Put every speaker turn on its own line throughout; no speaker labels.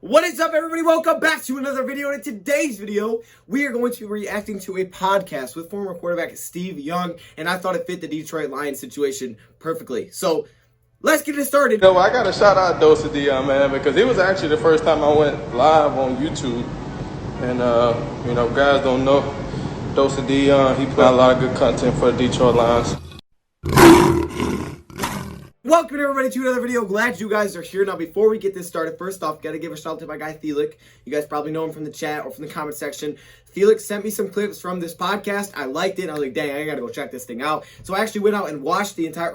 What is up, everybody? Welcome back to another video. In today's video, we are going to be reacting to a podcast with former quarterback Steve Young, and I thought it fit the Detroit Lions situation perfectly. So, let's get it started.
I got to shout out DoseOfDion, man, because it was actually the first time I went live on YouTube. And, guys don't know, DoseOfDion, he put out a lot of good content for the Detroit Lions.
Welcome everybody to another video. Glad you guys are here. Now before we get this started, first off, gotta give a shout out to my guy Thelik. You guys probably know him from the chat or from the comment section. Thelik sent me some clips from this podcast. I liked it. I was like, dang, I gotta go check this thing out. So I actually went out and watched the entire,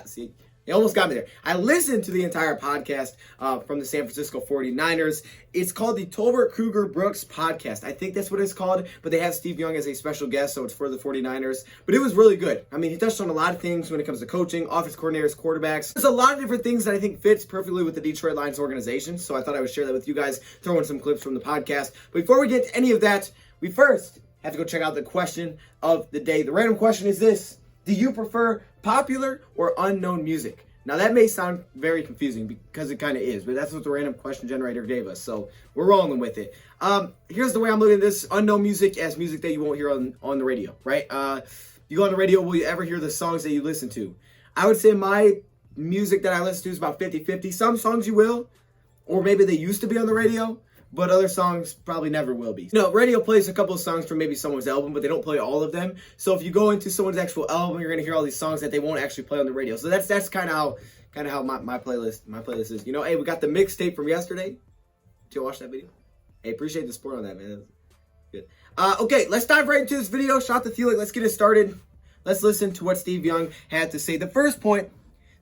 see, it almost got me there. I listened to the entire podcast from the San Francisco 49ers. It's called the Tolbert Kruger Brooks podcast. I think that's what it's called, but they have Steve Young as a special guest, so it's for the 49ers. But it was really good. I mean, he touched on a lot of things when it comes to coaching, offense coordinators, quarterbacks. There's a lot of different things that I think fits perfectly with the Detroit Lions organization, so I thought I would share that with you guys, throw in some clips from the podcast. But before we get to any of that, we first have to go check out the question of the day. The random question is this: do you prefer popular or unknown music? Now that may sound very confusing because it kind of is, but that's what the random question generator gave us, so we're rolling with it. Here's the way I'm looking at this: unknown music as music that you won't hear on the radio, right? You go on the radio, will you ever hear the songs that you listen to? I would say my music that I listen to is about 50-50. Some songs you will, or maybe they used to be on the radio, but other songs probably never will be. Radio plays a couple of songs from maybe someone's album, but they don't play all of them. So if you go into someone's actual album, you're gonna hear all these songs that they won't actually play on the radio. So that's kind of how my playlist is. Hey, we got the mixtape from yesterday. Did you watch that video? Hey, appreciate the support on that, man. Good. Okay, let's dive right into this video. Shout out to Thelik. Let's get it started. Let's listen to what Steve Young had to say. The first point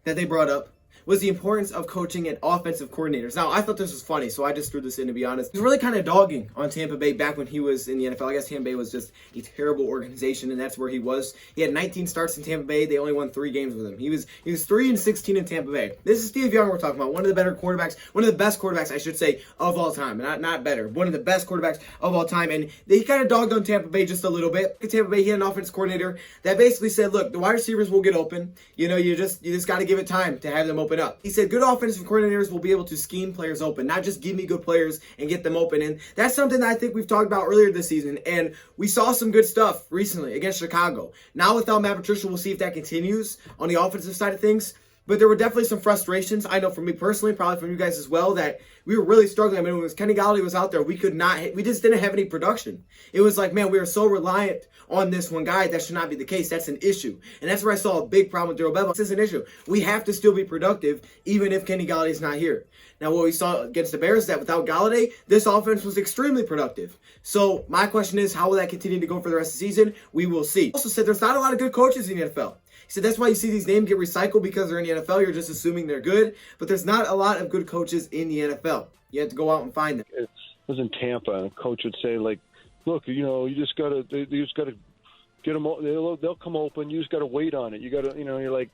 that they brought up was the importance of coaching and offensive coordinators. Now, I thought this was funny, so I just threw this in, to be honest. He was really kind of dogging on Tampa Bay back when he was in the NFL. I guess Tampa Bay was just a terrible organization, and that's where he was. He had 19 starts in Tampa Bay. They only won 3 games with him. He was 3-16 in Tampa Bay. This is Steve Young we're talking about, one of the better quarterbacks, one of the best quarterbacks, I should say, of all time. Not better, one of the best quarterbacks of all time. And he kind of dogged on Tampa Bay just a little bit. In Tampa Bay, he had an offense coordinator that basically said, look, the wide receivers will get open. You just got to give it time to have them open up. He said, good offensive coordinators will be able to scheme players open, not just give me good players and get them open. And that's something that I think we've talked about earlier this season. And we saw some good stuff recently against Chicago. Now without Matt Patricia, we'll see if that continues on the offensive side of things. But there were definitely some frustrations. I know from me personally, probably from you guys as well, that we were really struggling. I mean, when Kenny Golladay was out there, we just didn't have any production. It was like, man, we are so reliant on this one guy. That should not be the case. That's an issue. And that's where I saw a big problem with Daryl Bevell. This is an issue. We have to still be productive, even if Kenny Golladay is not here. Now, what we saw against the Bears is that without Golladay, this offense was extremely productive. So my question is, how will that continue to go for the rest of the season? We will see. He also said there's not a lot of good coaches in the NFL. He said that's why you see these names get recycled, because they're in the NFL. You're just assuming they're good, but there's not a lot of good coaches in the NFL. You have to go out and find them.
It was in Tampa, and a coach would say, like, look, you just gotta get them. They'll come open. You just gotta wait on it. You gotta, you're like,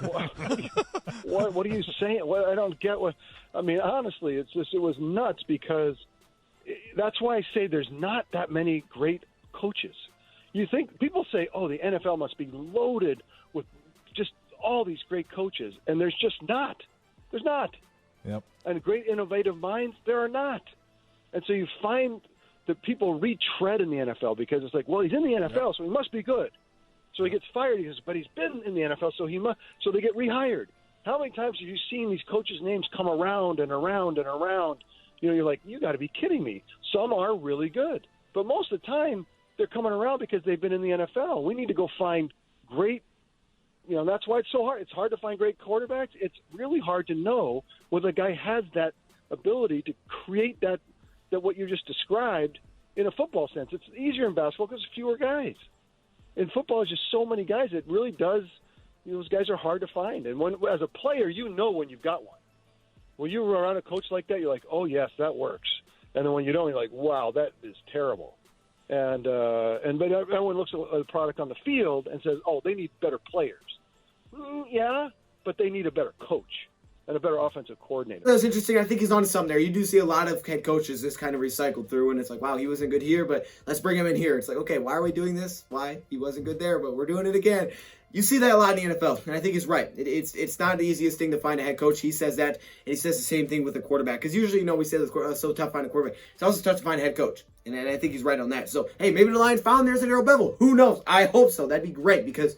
what are you saying? I don't get what. I mean, honestly, it was nuts, because that's why I say there's not that many great coaches. You think people say, oh, the NFL must be loaded with just all these great coaches, and there's just not. There's not.
Yep. And
great innovative minds, there are not. And so you find that people retread in the NFL because it's like, well, he's in the NFL, so he must be good. So he gets fired, but he's been in the NFL, so they get rehired. How many times have you seen these coaches' names come around and around and around? You're like, you got to be kidding me. Some are really good, but most of the time they're coming around because they've been in the NFL. We need to go find great. That's why it's so hard. It's hard to find great quarterbacks. It's really hard to know whether a guy has that ability to create that what you just described in a football sense. It's easier in basketball because there's fewer guys. In football, there's just so many guys. It really does. Those guys are hard to find. And as a player, when you've got one. When you're around a coach like that, you're like, oh yes, that works. And then when you don't, you're like, wow, that is terrible. But everyone looks at the product on the field and says, oh, they need better players. Yeah, but they need a better coach and a better offensive coordinator.
That's interesting. I think he's on to something there. You do see a lot of head coaches just kind of recycled through, and it's like, wow, he wasn't good here, but let's bring him in here. It's like, okay, why are we doing this? Why? He wasn't good there, but we're doing it again. You see that a lot in the NFL, and I think he's right. It's not the easiest thing to find a head coach. He says that, and he says the same thing with a quarterback. Because usually, we say it's so tough to find a quarterback. It's also tough to find a head coach, and I think he's right on that. So, hey, maybe the Lions found there's an Darrell Bevell. Who knows? I hope so. That'd be great because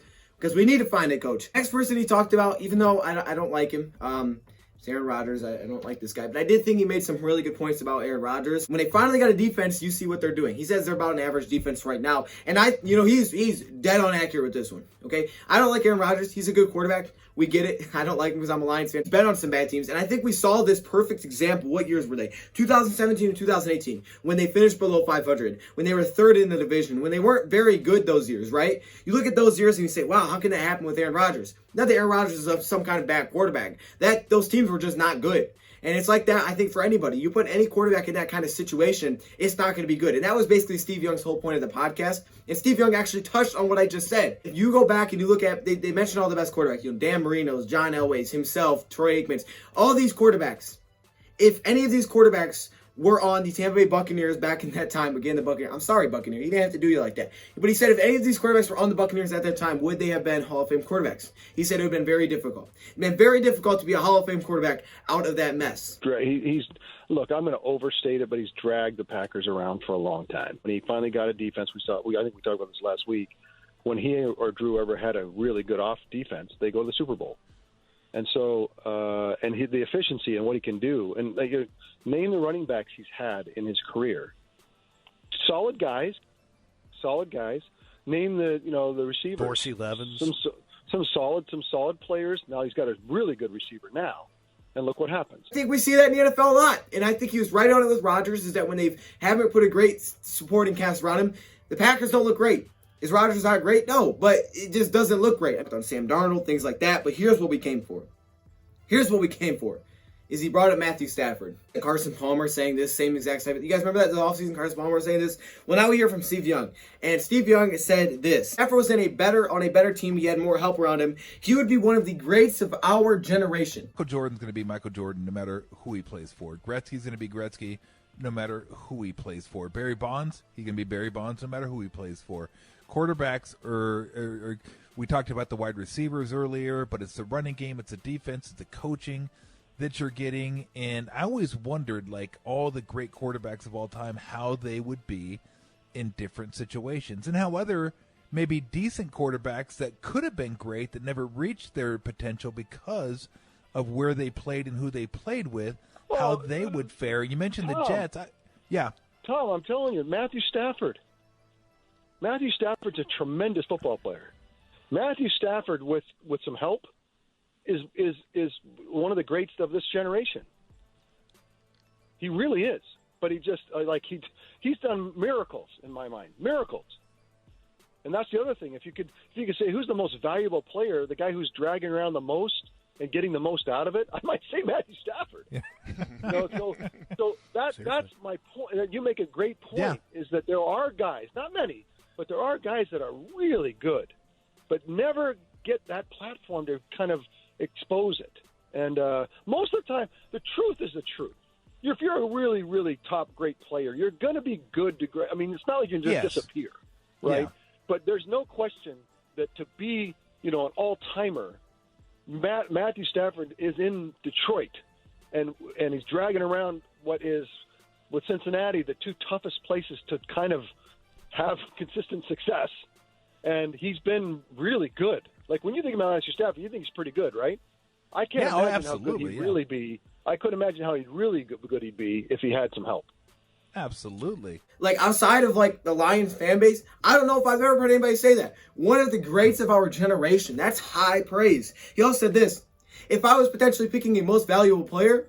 we need to find a coach. Next person he talked about, even though I don't like him, it's Aaron Rodgers. I don't like this guy, but I did think he made some really good points about Aaron Rodgers. When they finally got a defense, you see what they're doing. He says they're about an average defense right now, and he's dead on accurate with this one. Okay, I don't like Aaron Rodgers. He's a good quarterback. We get it. I don't like him because I'm a Lions fan. He's been on some bad teams, and I think we saw this perfect example. What years were they? 2017 and 2018, when they finished below 500, when they were third in the division, when they weren't very good those years, right? You look at those years and you say, wow, how can that happen with Aaron Rodgers? Not that Aaron Rodgers is some kind of bad quarterback. Those teams were just not good. And it's like that, I think, for anybody. You put any quarterback in that kind of situation, it's not going to be good. And that was basically Steve Young's whole point of the podcast. And Steve Young actually touched on what I just said. If you go back and you look at, they mentioned all the best quarterbacks, Dan Marino's, John Elway's, himself, Troy Aikman's, all these quarterbacks. If any of these quarterbacks were on the Tampa Bay Buccaneers back in that time, again, the Buccaneers, I'm sorry, Buccaneers, he didn't have to do you like that. But he said if any of these quarterbacks were on the Buccaneers at that time, would they have been Hall of Fame quarterbacks? He said it would have been very difficult. It would have been very difficult to be a Hall of Fame quarterback out of that mess.
Look, I'm going to overstate it, but he's dragged the Packers around for a long time. When he finally got a defense, I think we talked about this last week, when he or Drew ever had a really good off defense, they go to the Super Bowl. And so, the efficiency and what he can do, and name the running backs he's had in his career. Solid guys. Name the receivers.
Dorsey Levens.
Some solid players. Now he's got a really good receiver now. And look what happens.
I think we see that in the NFL a lot. And I think he was right on it with Rodgers, is that when they haven't put a great supporting cast around him, the Packers don't look great. Is Rodgers not great? No, but it just doesn't look great. I've done Sam Darnold, things like that. But here's what we came for. Is he brought up Matthew Stafford. Carson Palmer saying this same exact type. You guys remember that the offseason Carson Palmer was saying this? Well, now we hear from Steve Young. And Steve Young said this. Stafford was on a better team. He had more help around him. He would be one of the greats of our generation.
Michael Jordan's going to be Michael Jordan no matter who he plays for. Gretzky's going to be Gretzky no matter who he plays for. Barry Bonds, he can be Barry Bonds no matter who he plays for. Quarterbacks are we talked about the wide receivers earlier, but it's the running game, it's the defense, it's the coaching that you're getting. And I always wondered, like all the great quarterbacks of all time, how they would be in different situations and how other maybe decent quarterbacks that could have been great that never reached their potential because of where they played and who they played with, how they would fare. You mentioned the Jets.
Tom, I'm telling you, Matthew Stafford's a tremendous football player. Matthew Stafford, with some help, is one of the greats of this generation. He really is. But he just he's done miracles in my mind, miracles. And that's the other thing. If you could say who's the most valuable player, the guy who's dragging around the most and getting the most out of it, I might say Matthew Stafford. Yeah. So that's my point. You make a great point. Is that there are guys, not many, but there are guys that are really good, but never get that platform to kind of expose it. And most of the time, the truth is the truth. If you're a really, really top great player, you're going to be good to great. I mean, it's not like you can just disappear, right? Yeah. But there's no question that to be, an all-timer, Matthew Stafford is in Detroit, and he's dragging around with Cincinnati, the two toughest places to kind of have consistent success, and he's been really good. Like when you think about Matthew Stafford, you think he's pretty good, right? I can't imagine how good he'd really be. I couldn't imagine how good he'd be if he had some help.
Absolutely.
Like outside of the Lions fan base, I don't know if I've ever heard anybody say that. One of the greats of our generation. That's high praise. He also said this: if I was potentially picking a most valuable player,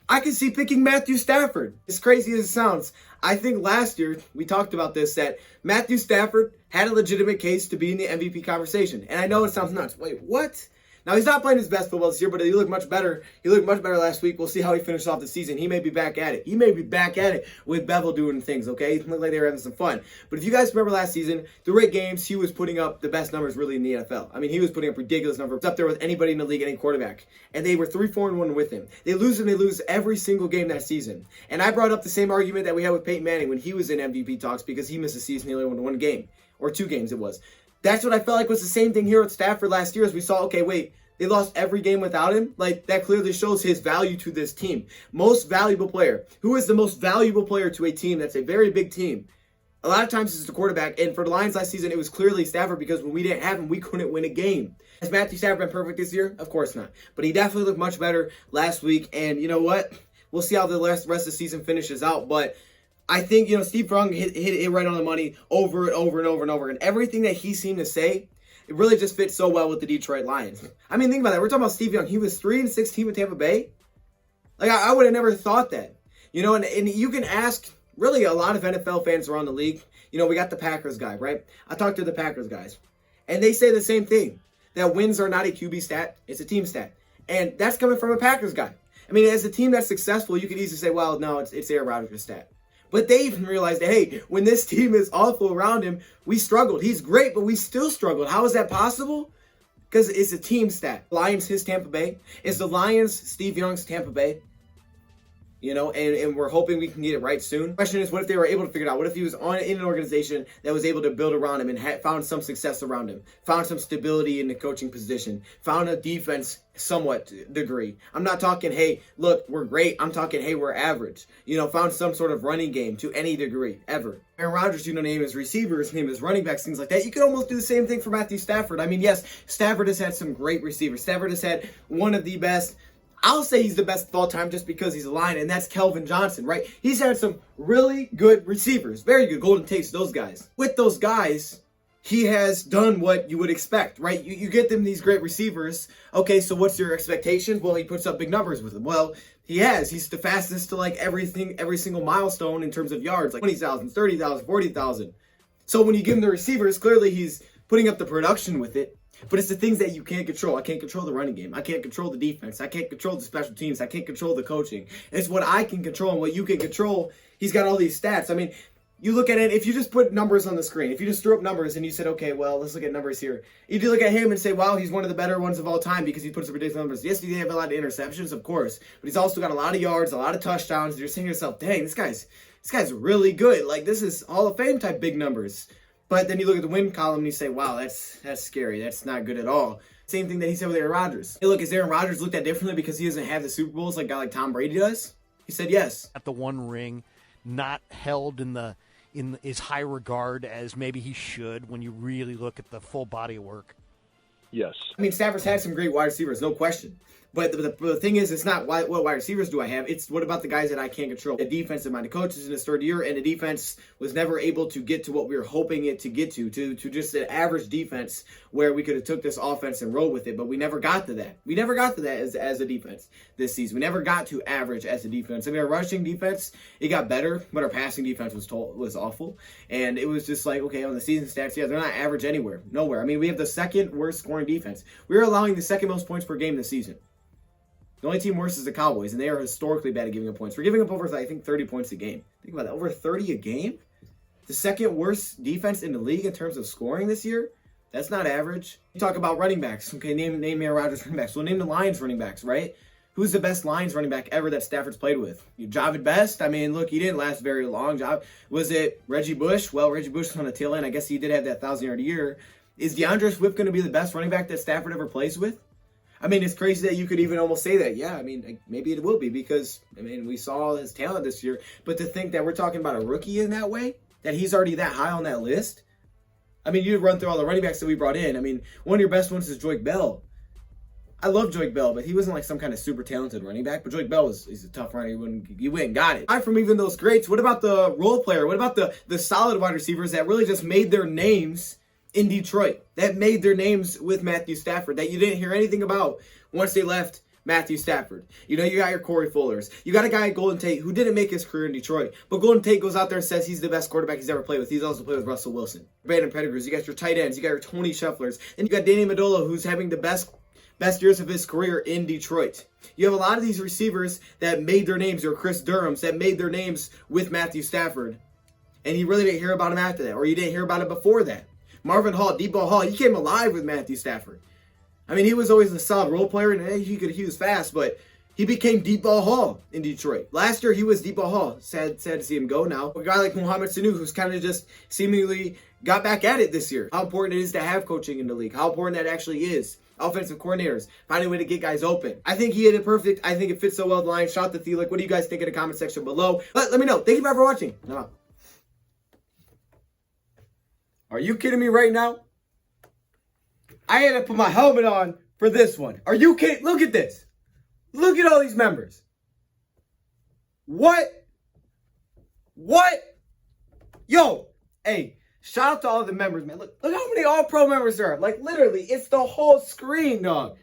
I could see picking Matthew Stafford. As crazy as it sounds, I think last year we talked about this, that Matthew Stafford had a legitimate case to be in the MVP conversation. And I know it sounds nuts. Wait, what? Now, he's not playing his best football this year, but he looked much better. He looked much better last week. We'll see how he finishes off the season. He may be back at it. He may be back at it with Bevell doing things, okay? It looked like they were having some fun. But if you guys remember last season, through 8 games, he was putting up the best numbers really in the NFL. I mean, he was putting up ridiculous numbers. Up there with anybody in the league, any quarterback. And they were 3-4-1 with him. They lose every single game that season. And I brought up the same argument that we had with Peyton Manning when he was in MVP talks because he missed a season. He only won 1 game. Or 2 games it was. That's what I felt like was the same thing here at Stafford last year as we saw, okay, wait, they lost every game without him. Like, that clearly shows his value to this team. Most valuable player. Who is the most valuable player to a team that's a very big team? A lot of times it's the quarterback. And for the Lions last season, it was clearly Stafford because when we didn't have him, we couldn't win a game. Has Matthew Stafford been perfect this year? Of course not. But he definitely looked much better last week. And you know what? We'll see how the rest of the season finishes out. But I think, Steve Young hit it right on the money over and over and over and over. And everything that he seemed to say, it really just fits so well with the Detroit Lions. I mean, think about that. We're talking about Steve Young. He was 3-16 with Tampa Bay. Like, I would have never thought that. And you can ask really a lot of NFL fans around the league. We got the Packers guy, right? I talked to the Packers guys. And they say the same thing. That wins are not a QB stat. It's a team stat. And that's coming from a Packers guy. I mean, as a team that's successful, you could easily say, well, no, it's Aaron Rodgers' stat. But they even realized that, hey, when this team is awful around him, we struggled. He's great, but we still struggled. How is that possible? Because it's a team stat. Lions, his Tampa Bay. It's the Lions, Steve Young's Tampa Bay. And we're hoping we can get it right soon. The question is, what if they were able to figure it out? What if he was in an organization that was able to build around him and found some success around him, found some stability in the coaching position, found a defense somewhat degree. I'm not talking, hey, look, we're great. I'm talking, hey, we're average. Found some sort of running game to any degree, ever. Aaron Rodgers, name his receivers, name his running backs, things like that. You could almost do the same thing for Matthew Stafford. I mean, yes, Stafford has had some great receivers. Stafford has had one of the best. I'll say he's the best of all time just because he's a Lion, and that's Kelvin Johnson, right? He's had some really good receivers. Very good. Golden Tate's those guys. With those guys, he has done what you would expect, right? You get them these great receivers. Okay, so what's your expectation? Well, he puts up big numbers with them. Well, he has. He's the fastest to every single milestone in terms of yards, like 20,000, 30,000, 40,000. So when you give him the receivers, clearly he's putting up the production with it. But it's the things that you can't control. I can't control the running game. I can't control the defense. I can't control the special teams. I can't control the coaching. It's what I can control and what you can control. He's got all these stats. I mean, you look at it, if you just put numbers on the screen, if you just threw up numbers and you said, okay, well, let's look at numbers here. You do look at him and say, wow, he's one of the better ones of all time because he puts up ridiculous numbers. Yes, he have a lot of interceptions, of course, but he's also got a lot of yards, a lot of touchdowns. You're saying to yourself, dang, this guy's really good. Like, this is Hall of Fame type big numbers. But then you look at the win column and you say, wow, that's scary. That's not good at all. Same thing that he said with Aaron Rodgers. Hey, look, is Aaron Rodgers looked at differently because he doesn't have the Super Bowls like a guy like Tom Brady does? He said yes.
At the one ring, not held in as high regard as maybe he should when you really look at the full body of work.
Yes.
I mean, Stafford's had some great wide receivers, no question. But the thing is, it's not what wide receivers do I have. It's what about the guys that I can't control. The defensive minded coaches in his third year, and the defense was never able to get to what we were hoping it to get to just an average defense where we could have took this offense and rolled with it. But we never got to that. We never got to that as a defense this season. We never got to average as a defense. I mean, our rushing defense, it got better, but our passing defense was awful. And it was just like, okay, on the season stats, yeah, they're not average nowhere. I mean, we have the second worst scoring defense. We're allowing the second most points per game this season. The only team worse is the Cowboys, and they are historically bad at giving up points. We're giving up over, I think, 30 points a game. Think about that. Over 30 a game? The second worst defense in the league in terms of scoring this year? That's not average. You talk about running backs. Okay, name Aaron Rodgers running backs. Well, name the Lions running backs, right? Who's the best Lions running back ever that Stafford's played with? Javid Best? I mean, look, he didn't last very long. Was it Reggie Bush? Well, Reggie Bush was on the tail end. I guess he did have that 1,000-yard a year. Is DeAndre Swift going to be the best running back that Stafford ever plays with? I mean, it's crazy that you could even almost say that. Yeah, I mean, maybe it will be because, I mean, we saw his talent this year. But to think that we're talking about a rookie in that way, that he's already that high on that list. I mean, you run through all the running backs that we brought in. I mean, one of your best ones is Joique Bell. I love Joique Bell, but he wasn't like some kind of super talented running back. But Joique Bell he's a tough runner. You went and got it. Aside from even those greats, what about the role player? What about the solid wide receivers that really just made their names in Detroit, that made their names with Matthew Stafford, that you didn't hear anything about once they left Matthew Stafford? You got your Corey Fullers. You got a guy, Golden Tate, who didn't make his career in Detroit. But Golden Tate goes out there and says he's the best quarterback he's ever played with. He's also played with Russell Wilson. Brandon Pettigrews. You got your tight ends. You got your Tony Schefflers. And you got Danny Amendola, who's having the best years of his career in Detroit. You have a lot of these receivers that made their names, or Chris Durhams, that made their names with Matthew Stafford. And you really didn't hear about him after that, or you didn't hear about it before that. Marvin Hall, Debo Hall, he came alive with Matthew Stafford. I mean, he was always a solid role player, and he was fast, but He became Deep Ball Hall in Detroit. Last year, he was Deep Ball Hall. Sad to see him go now. A guy like Mohamed Sanu, who's kind of just seemingly got back at it this year. How important it is to have coaching in the league. How important that actually is. Offensive coordinators, finding a way to get guys open. I think he hit it perfect. I think it fits so well with the line. Shout out to Thielen. What do you guys think in the comment section below? Let me know. Thank you for watching. No. Are you kidding me right now? I had to put my helmet on for this one. Are you kidding? Look at this. Look at all these members. What? Yo, hey. Shout out to all the members, man. Look how many All-Pro members there are. Like, literally, it's the whole screen, dog.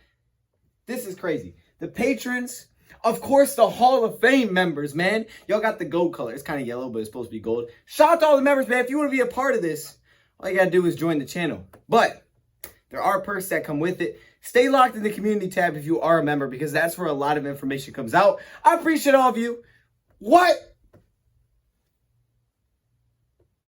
This is crazy. The patrons, of course, the Hall of Fame members, man. Y'all got the gold color. It's kind of yellow, but it's supposed to be gold. Shout out to all the members, man. If you want to be a part of this, all you got to do is join the channel. But there are perks that come with it. Stay locked in the community tab if you are a member, because that's where a lot of information comes out. I appreciate all of you. What?